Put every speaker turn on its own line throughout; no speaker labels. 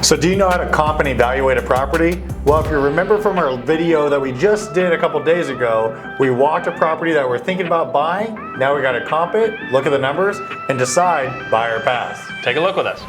So do you know how to comp and evaluate a property? Well, if you remember from our video that we just did a couple days ago, we walked a property that we're thinking about buying. Now we got to comp it, look at the numbers, and decide buy or pass.
Take a look with us.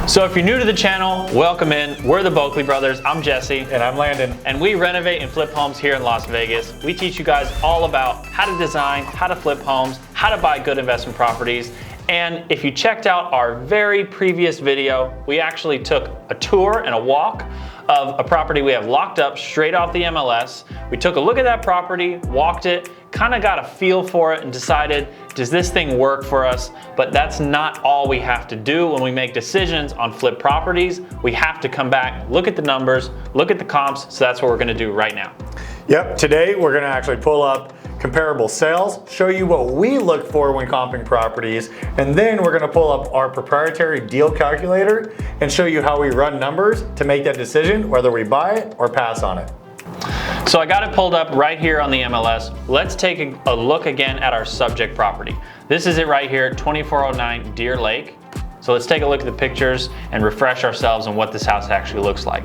So if you're new to the channel, welcome in. We're the Boeckle Brothers. I'm Jesse.
And I'm Landon.
And we renovate and flip homes here in Las Vegas. We teach you guys all about how to design, how to flip homes, how to buy good investment properties. And if you checked out our very previous video, we actually took a tour and a walk of a property we have locked up straight off the MLS. We took a look at that property, walked it, kind of got a feel for it and decided, does this thing work for us? But that's not all we have to do when we make decisions on flip properties. We have to come back, look at the numbers, look at the comps, so that's what we're gonna do right now.
Yep, today we're gonna actually pull up comparable sales, show you what we look for when comping properties, and then we're gonna pull up our proprietary deal calculator and show you how we run numbers to make that decision whether we buy it or pass on it.
So I got it pulled up right here on the MLS. Let's take a look again at our subject property. This is it right here, 2409 Deer Lake. So let's take a look at the pictures and refresh ourselves on what this house actually looks like.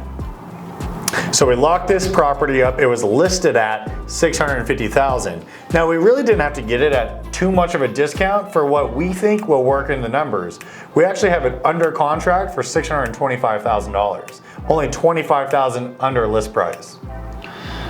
So we locked this property up. It was listed at $650,000. Now we really didn't have to get it at too much of a discount for what we think will work in the numbers. We actually have it under contract for $625,000. Only $25,000 under list price.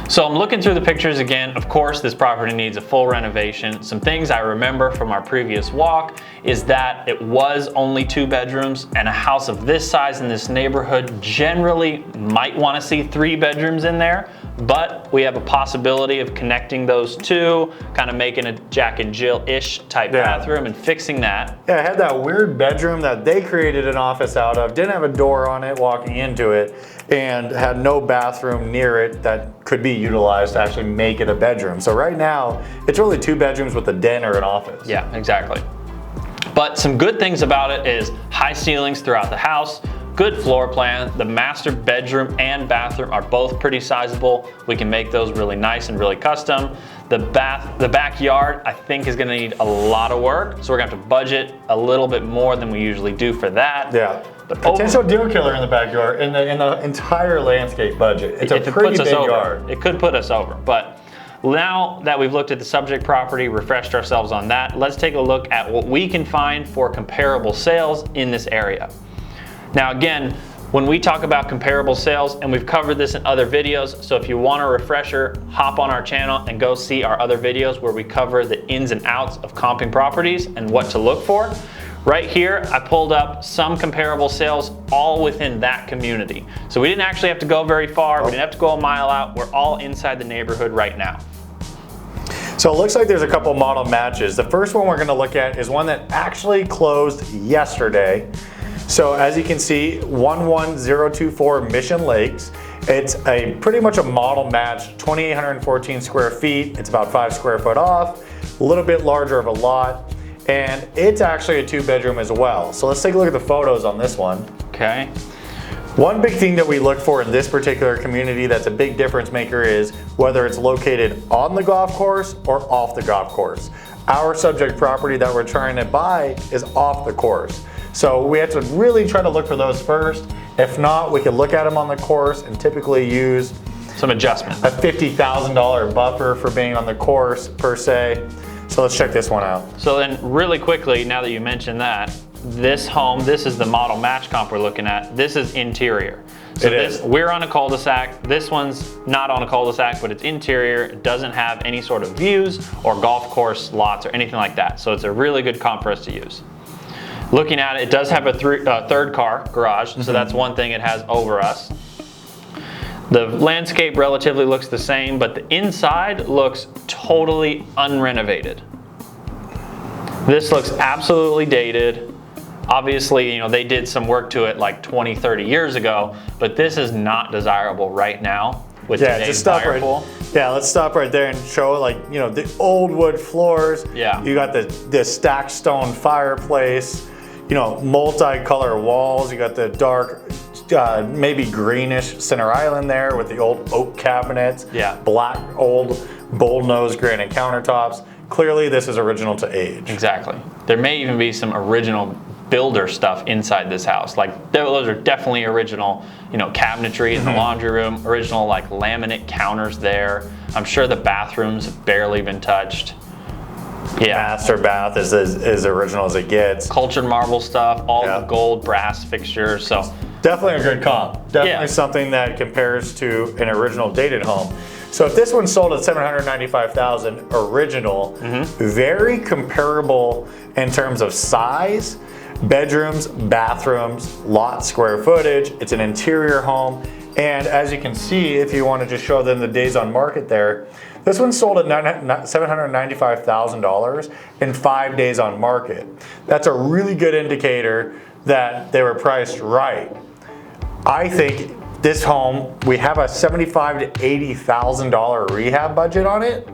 So I'm looking through the pictures again. Of course, this property needs a full renovation. Some things I remember from our previous walk is that it was only 2 bedrooms, and a house of this size in this neighborhood generally might want to see 3 bedrooms in there, but we have a possibility of connecting those two, kind of making a Jack and Jill-ish type bathroom and fixing that.
Yeah, it had that weird bedroom that they created an office out of, didn't have a door on it walking into it, and had no bathroom near it that could be utilized to actually make it a bedroom. So right now, it's really 2 bedrooms with a den or an office.
Yeah, exactly. But some good things about it is high ceilings throughout the house, good floor plan. The master bedroom and bathroom are both pretty sizable. We can make those really nice and really custom. The backyard, I think, is gonna need a lot of work. So we're gonna have to budget a little bit more than we usually do for that.
Yeah. But potential deal killer in the backyard, in the entire landscape budget. It's a pretty big yard.
It could put us over, but now that we've looked at the subject property, refreshed ourselves on that, let's take a look at what we can find for comparable sales in this area. Now again, when we talk about comparable sales, and we've covered this in other videos, so if you want a refresher, hop on our channel and go see our other videos where we cover the ins and outs of comping properties and what to look for. Right here, I pulled up some comparable sales all within that community. So we didn't actually have to go very far, we didn't have to go a mile out, we're all inside the neighborhood right now.
So it looks like there's a couple model matches. The first one we're gonna look at is one that actually closed yesterday. So as you can see, 11024 Mission Lakes. It's pretty much a model match, 2,814 square feet. It's about 5 square foot off, a little bit larger of a lot. And it's actually a 2 bedroom as well. So let's take a look at the photos on this one.
Okay.
One big thing that we look for in this particular community that's a big difference maker is whether it's located on the golf course or off the golf course. Our subject property that we're trying to buy is off the course. So we have to really try to look for those first. If not, we can look at them on the course and typically use
some adjustment.
A $50,000 buffer for being on the course per se. So let's check this one out.
So then really quickly, now that you mentioned that, this home, this is the model match comp we're looking at. This is interior. So we're on a cul-de-sac. This one's not on a cul-de-sac, but it's interior. It doesn't have any sort of views or golf course lots or anything like that. So it's a really good comp for us to use. Looking at it, it does have a third car garage. So that's one thing it has over us. The landscape relatively looks the same, but the inside looks totally unrenovated. This looks absolutely dated. Obviously, you know, they did some work to it like 20, 30 years ago, but this is not desirable right now with today's buyer pool.
Yeah, let's stop right there and show, like, you know, the old wood floors.
Yeah.
You got the stacked stone fireplace, you know, multicolor walls. You got the dark maybe greenish center island there with the old oak cabinets.
Yeah.
Black old bull-nosed granite countertops. Clearly this is original to age.
Exactly. There may even be some original builder stuff inside this house. Like those are definitely original, you know, cabinetry in the laundry room, original like laminate counters there. I'm sure the bathrooms have barely been touched. Yeah.
Master bath is as original as it gets.
Cultured marble stuff, all the gold brass fixtures. So
definitely a good comp. Definitely something that compares to an original dated home. So if this one sold at $795,000 original, very comparable in terms of size, bedrooms, bathrooms, lot square footage. It's an interior home. And as you can see, if you want to just show them the days on market there, this one sold at $795,000 in 5 days on market. That's a really good indicator that they were priced right. I think this home, we have a $75,000 to $80,000 rehab budget on it.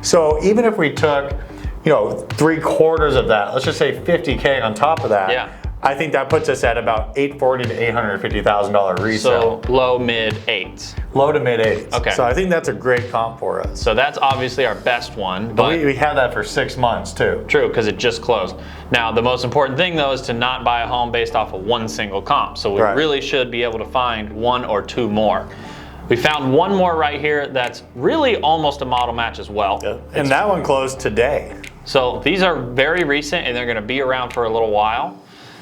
So even if we took, you know, 3/4 of that, let's just say $50K on top of that, I think that puts us at about $840,000 to $850,000 resale.
So low mid eights.
Low to mid eights.
Okay.
So I think that's a great comp for us.
So that's obviously our best one. But
we had that for 6 months too.
True, because it just closed. Now the most important thing though is to not buy a home based off of one single comp. So we really should be able to find one or two more. We found one more right here that's really almost a model match as well.
And that one closed today.
So these are very recent and they're going to be around for a little while.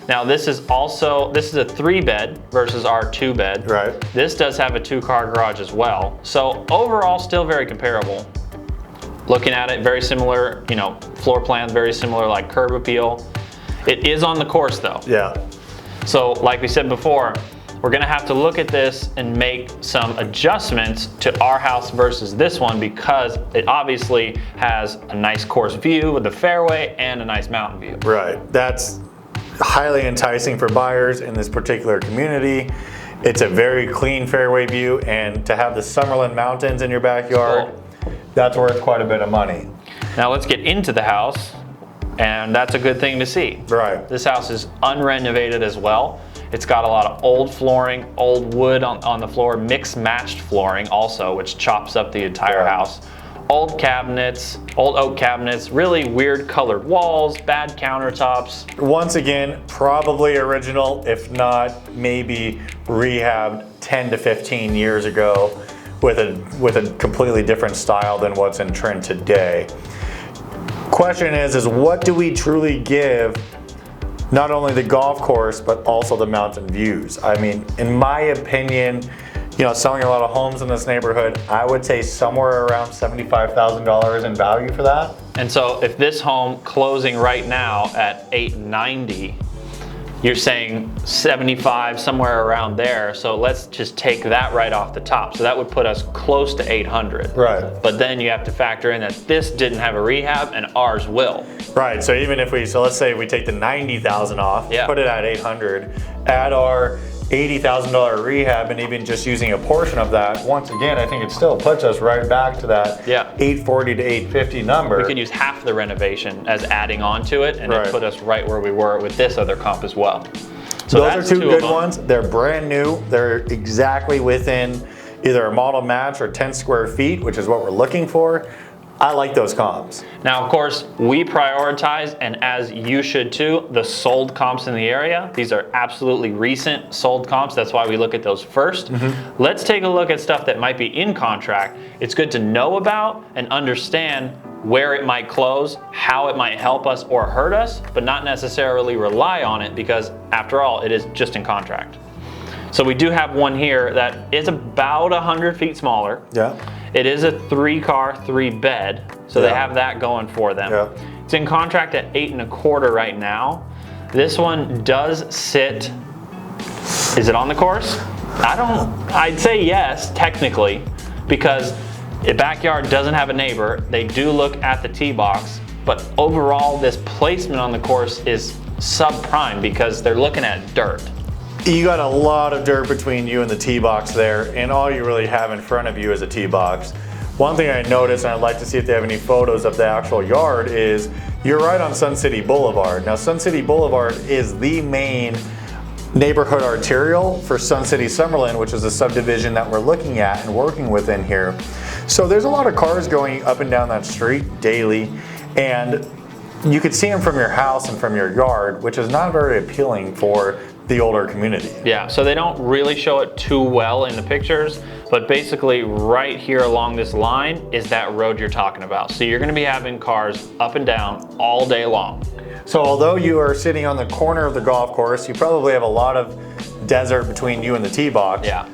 Now this is a 3-bed versus our 2-bed.
Right.
This does have a 2-car garage as well. So overall still very comparable. Looking at it, very similar, you know, floor plans, very similar like curb appeal. It is on the course though.
Yeah.
So like we said before, we're gonna have to look at this and make some adjustments to our house versus this one because it obviously has a nice course view with the fairway and a nice mountain view.
Right. That's highly enticing for buyers in this particular community. It's a very clean fairway view, and to have the Summerlin Mountains in your backyard, that's worth quite a bit of money.
Now let's get into the house, and that's a good thing to see.
Right.
This house is unrenovated as well. It's got a lot of old flooring, old wood on the floor, mixed matched flooring also, which chops up the entire house. Old cabinets, old oak cabinets, really weird colored walls, bad countertops.
Once again, probably original, if not maybe rehabbed 10 to 15 years ago with a completely different style than what's in trend today. Question is what do we truly give not only the golf course, but also the mountain views? I mean, in my opinion, you know, selling a lot of homes in this neighborhood, I would say somewhere around $75,000 in value for that.
And so if this home closing right now at $890, you're saying 75, somewhere around there. So let's just take that right off the top. So that would put us close to 800.
Right.
But then you have to factor in that this didn't have a rehab and ours will.
Right, so even if so let's say we take the 90,000 off, put it at 800, add our $80,000 rehab, and even just using a portion of that, once again, I think it still puts us right back to that 840 to 850 number.
We could use half the renovation as adding on to it, and it put us right where we were with this other comp as well. So
those are two good ones. They're brand new. They're exactly within either a model match or 10 square feet, which is what we're looking for. I like those comps.
Now, of course, we prioritize, and as you should too, the sold comps in the area. These are absolutely recent sold comps. That's why we look at those first. Let's take a look at stuff that might be in contract. It's good to know about and understand where it might close, how it might help us or hurt us, but not necessarily rely on it because, after all, it is just in contract. So we do have one here that is about 100 feet smaller.
Yeah.
It is a 3-car, 3-bed, so they have that going for them.
Yeah.
It's in contract at $825 right now. This one does sit, is it on the course? I'd say yes, technically, because the backyard doesn't have a neighbor. They do look at the tee box, but overall this placement on the course is subprime because they're looking at dirt.
You got a lot of dirt between you and the tee box there, and all you really have in front of you is a tee box. One thing I noticed, and I'd like to see if they have any photos of the actual yard, is you're right on Sun City Boulevard. Now, Sun City Boulevard is the main neighborhood arterial for Sun City Summerlin, which is a subdivision that we're looking at and working within here. So there's a lot of cars going up and down that street daily, and you could see them from your house and from your yard, which is not very appealing for the older community.
Yeah, so they don't really show it too well in the pictures, but basically right here along this line is that road you're talking about. So you're gonna be having cars up and down all day long.
So although you are sitting on the corner of the golf course, you probably have a lot of desert between you and the tee box.
Yeah.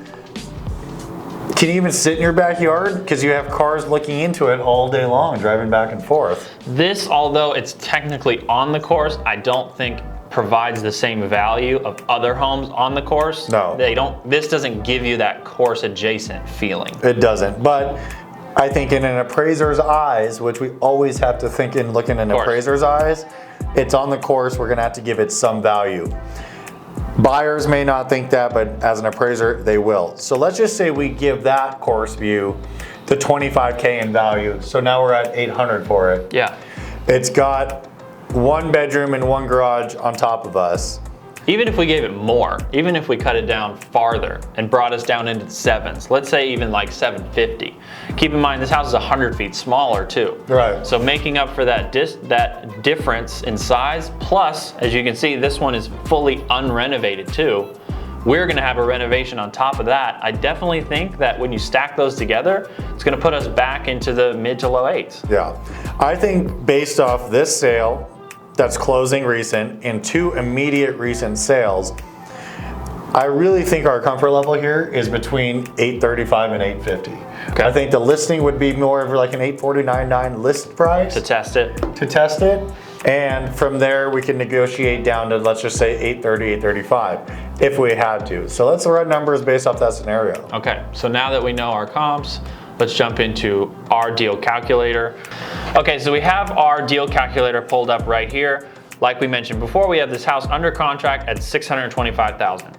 Can you even sit in your backyard? Because you have cars looking into it all day long, driving back and forth.
This, although it's technically on the course, I don't think provides the same value of other homes on the course.
No.
This doesn't give you that course adjacent feeling.
It doesn't, but I think in an appraiser's eyes, which we always have to think in looking in an appraiser's eyes, it's on the course, we're gonna have to give it some value. Buyers may not think that, but as an appraiser, they will. So let's just say we give that course view the $25K in value. So now we're at $800 for it.
Yeah.
It's got 1 bedroom and 1 garage on top of us.
Even if we gave it more, even if we cut it down farther and brought us down into the 7s, let's say even like 750. Keep in mind, this house is 100 feet smaller too.
Right.
So making up for that difference in size, plus, as you can see, this one is fully unrenovated too. We're gonna have a renovation on top of that. I definitely think that when you stack those together, it's gonna put us back into the mid to low 8s.
Yeah. I think based off this sale, that's closing recent, and 2 immediate recent sales, I really think our comfort level here is between $835 and $850.
Okay.
I think the listing would be more of like an $849.9 list price
To test it.
And from there we can negotiate down to, let's just say $830, $835 if we had to. So let's run numbers based off that scenario.
Okay, so now that we know our comps, let's jump into our deal calculator. Okay, so we have our deal calculator pulled up right here. Like we mentioned before, we have this house under contract at $625,000.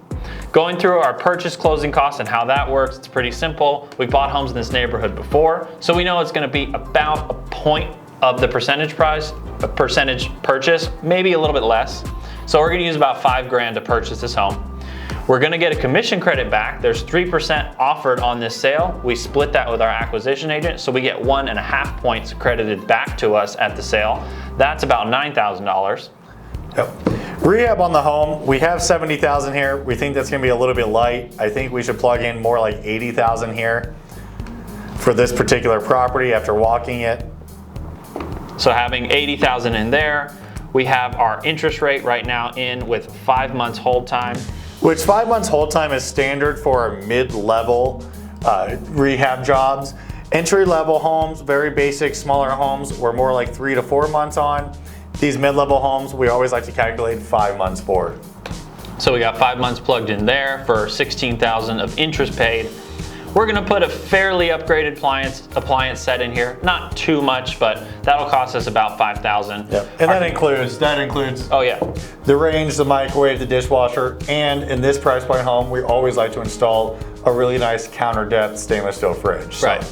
Going through our purchase closing costs and how that works, it's pretty simple. We bought homes in this neighborhood before, so we know it's gonna be about a point of the percentage price, a percentage purchase, maybe a little bit less. So we're gonna use about $5 grand to purchase this home. We're gonna get a commission credit back. There's 3% offered on this sale. We split that with our acquisition agent, so we get 1.5 points credited back to us at the sale. That's about $9,000.
Yep. Rehab on the home, we have $70,000 here. We think that's gonna be a little bit light. I think we should plug in more like $80,000 here for this particular property after walking it.
So having $80,000 in there, we have our interest rate right now in with 5 months hold time.
Which 5 months hold time is standard for our mid-level rehab jobs. Entry-level homes, very basic, smaller homes, we're more like 3 to 4 months on. These mid-level homes, we always like to calculate 5 months for.
So we got 5 months plugged in there for $16,000 of interest paid. We're gonna put a fairly upgraded appliance set in here. Not too much, but that'll cost us about $5,000.
Yep. And that includes
oh yeah,
the range, the microwave, the dishwasher, and in this price point home, we always like to install a really nice counter depth stainless steel fridge. So.
right.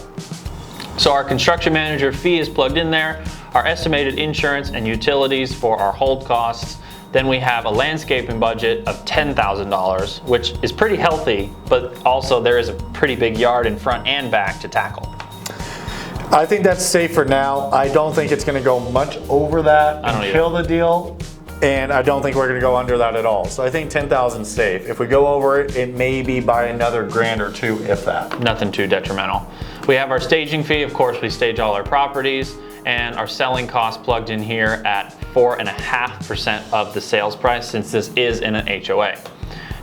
So our construction manager fee is plugged in there, our estimated insurance and utilities for our hold costs. Then we have a landscaping budget of $10,000, which is pretty healthy, but also there is a pretty big yard in front and back to tackle.
I think that's safe for now. I don't think it's gonna go much over that and kill the deal. And I don't think we're gonna go under that at all. So I think 10,000 is safe. If we go over it, it may be by another grand or two, if that.
Nothing too detrimental. We have our staging fee. Of course, we stage all our properties, and our selling cost plugged in here at 4.5% of the sales price, since this is in an HOA.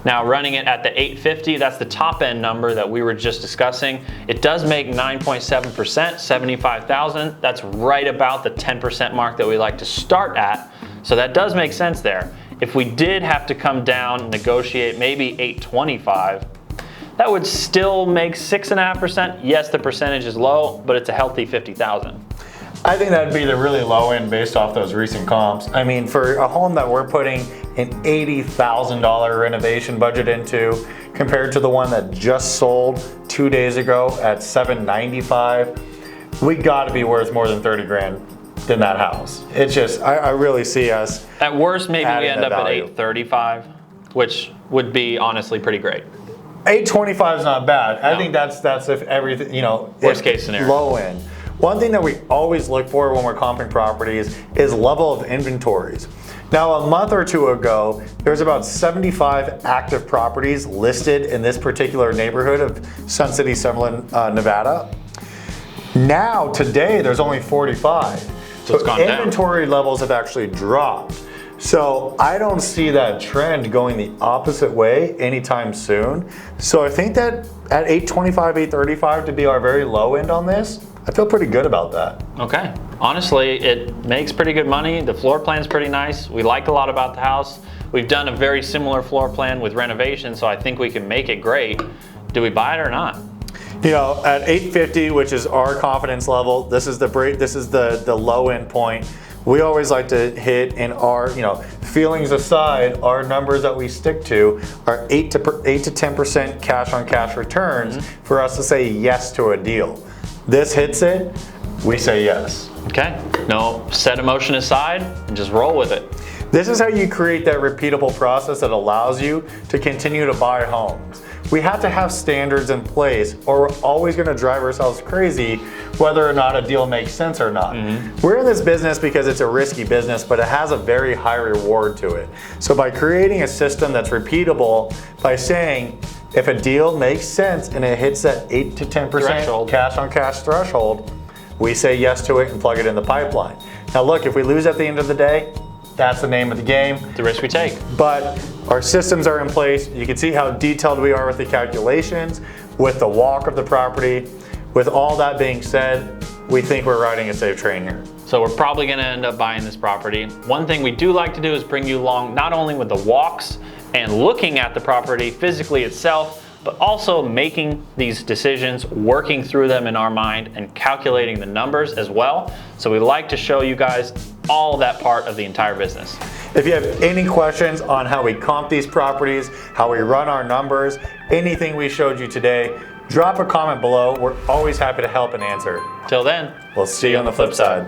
Now running it at the 850, that's the top end number that we were just discussing. It does make 9.7%, 75,000. That's right about the 10% mark that we like to start at. So that does make sense there. If we did have to come down, negotiate maybe 825, that would still make 6.5%. Yes, the percentage is low, but it's a healthy 50,000.
I think that'd be the really low end based off those recent comps. I mean, for a home that we're putting an $80,000 renovation budget into, compared to the one that just sold 2 days ago at $795, we gotta be worth more than 30 grand in that house. It's just, I really see us.
At worst, maybe we end up
value.
at 835. which would be honestly pretty great.
825 is not bad. I think that's if everything, you know,
worst case scenario.
Low end. One thing that we always look for when we're comping properties is level of inventories. Now, a month or two ago, there's about 75 active properties listed in this particular neighborhood of Sun City, Summerlin, Nevada. Now, today, there's only 45.
So it's gone down.
Inventory levels have actually dropped. So I don't see that trend going the opposite way anytime soon. So I think that at 825, 835 to be our very low end on this, I feel pretty good about that.
Okay. Honestly, it makes pretty good money. The floor plan's pretty nice. We like a lot about the house. We've done a very similar floor plan with renovation, so I think we can make it great. Do we buy it or not?
You know, at 850, which is our confidence level, this is the low end point. We always like to hit in our, you know, feelings aside, our numbers that we stick to are 8 to 10% cash on cash returns for us to say yes to a deal. This hits it, we say yes.
Okay. No, set emotion aside and just roll with it.
This is how you create that repeatable process that allows you to continue to buy homes. We have to have standards in place or we're always going to drive ourselves crazy whether or not a deal makes sense or not. We're in this business because it's a risky business, but it has a very high reward to it. So by creating a system that's repeatable, by saying if a deal makes sense and it hits that 8 to 10% cash on cash threshold, we say yes to it and plug it in the pipeline. Now look, if we lose at the end of the day, that's the name of the game.
The risk we take.
But our systems are in place. You can see how detailed we are with the calculations, with the walk of the property. With all that being said, we think we're riding a safe train here.
So we're probably gonna end up buying this property. One thing we do like to do is bring you along not only with the walks and looking at the property physically itself, but also making these decisions, working through them in our mind and calculating the numbers as well. So we like to show you guys all that part of the entire business.
If you have any questions on how we comp these properties, how we run our numbers, anything we showed you today, drop a comment below. We're always happy to help and answer.
Till then,
we'll see you on the flip side.